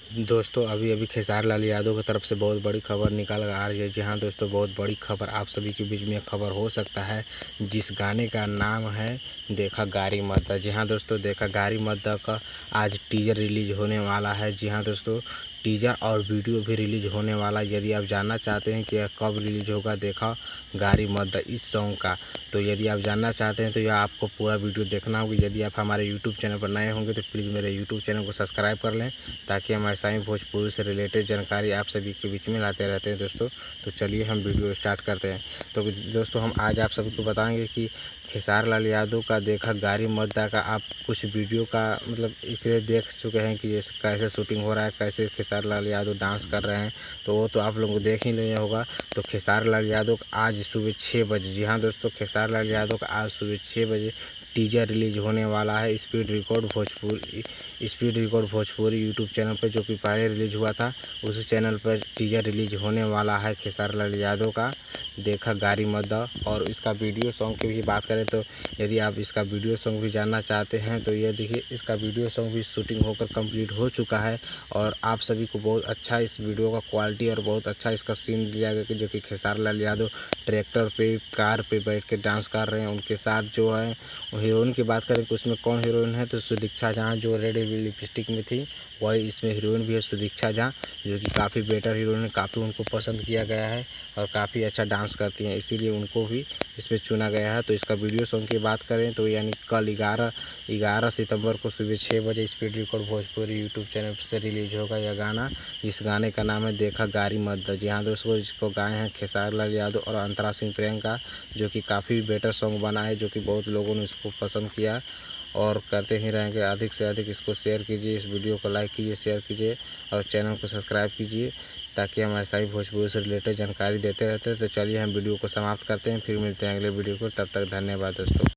दोस्तों अभी अभी खेसारी लाल यादव की तरफ से बहुत बड़ी खबर निकल आ रही है। जी हाँ दोस्तों, बहुत बड़ी खबर आप सभी के बीच में खबर हो सकता है, जिस गाने का नाम है देखा गारी मद्दा। जी हाँ दोस्तों, देखा गारी मद्दा का आज टीजर रिलीज होने वाला है। जी हाँ दोस्तों, टीजर और वीडियो भी रिलीज होने वाला है। यदि आप जानना चाहते हैं कि यह कब रिलीज होगा देखा गारी मद्दा इस सॉन्ग का, तो यदि आप जानना चाहते हैं तो यह आपको पूरा वीडियो देखना होगा। यदि आप हमारे यूट्यूब चैनल पर नए होंगे तो प्लीज़ मेरे यूट्यूब चैनल को सब्सक्राइब कर लें, ताकि हम ऐसा ही भोजपुरी से रिलेटेड जानकारी आप सभी के बीच में लाते रहते हैं दोस्तों। तो चलिए हम वीडियो स्टार्ट करते हैं। तो दोस्तों हम आज आप सभी को बताएंगे कि खेसारी लाल यादव का देखा गारी मद्दा का आप कुछ वीडियो का मतलब इसके देख चुके हैं कि जैसे कैसे शूटिंग हो रहा है, कैसे खेसारी लाल यादव डांस कर रहे हैं, तो वो तो आप लोगों को देख ही लिया होगा। तो खेसारी लाल यादव आज सुबह 6 बजे, जी हाँ दोस्तों, खेसारी लाल यादव का आज सुबह 6 बजे टीजर रिलीज होने वाला है speed record Bhojpuri YouTube channel पर, जो कि पहले रिलीज हुआ था। उसी चैनल पर टीजर रिलीज होने वाला है खेसारी लाल यादव का देखा गारी मद्दा। और इसका वीडियो सॉन्ग की भी बात करें तो यदि आप इसका वीडियो सॉन्ग भी जानना चाहते हैं तो ये देखिए, इसका वीडियो सॉन्ग भी शूटिंग होकर कंप्लीट हो चुका है। और आप सभी को बहुत अच्छा इस वीडियो का क्वालिटी और बहुत अच्छा इसका सीन दिया गया, जो कि खेसारी लाल यादव ट्रैक्टर पे कार पे बैठ के डांस कर रहे हैं। उनके साथ जो है हीरोइन की बात करें तो उसमें कौन हीरोइन है, तो सुदीक्षा झा जो रेड लिपस्टिक में थी, वही इसमें हीरोइन भी है सुदीक्षा झा, जो कि काफ़ी बेटर हीरोइन है। काफ़ी उनको पसंद किया गया है और काफ़ी अच्छा डांस करती हैं, इसीलिए उनको भी इसमें चुना गया है। तो इसका वीडियो सॉन्ग की बात करें तो यानी कल 11 सितंबर को सुबह 6 बजे speed record Bhojpuri YouTube channel से रिलीज होगा यह गाना। इस गाने का नाम है देखा गारी मद्दा। जी हाँ दोस्तों, इसको गाए हैं खेसारी लाल यादव और अंतरा सिंह प्रियंका, जो कि काफ़ी बेटर सॉन्ग बना है, जो कि बहुत लोगों ने इसको पसंद किया और करते ही रहेंगे। अधिक से अधिक इसको शेयर कीजिए, इस वीडियो को लाइक कीजिए, शेयर कीजिए और चैनल को सब्सक्राइब कीजिए, ताकि हम ऐसा ही भोजपुरी से रिलेटेड जानकारी देते रहते हैं। तो चलिए हम वीडियो को समाप्त करते हैं, फिर मिलते हैं अगले वीडियो को। तब तक धन्यवाद दोस्तों।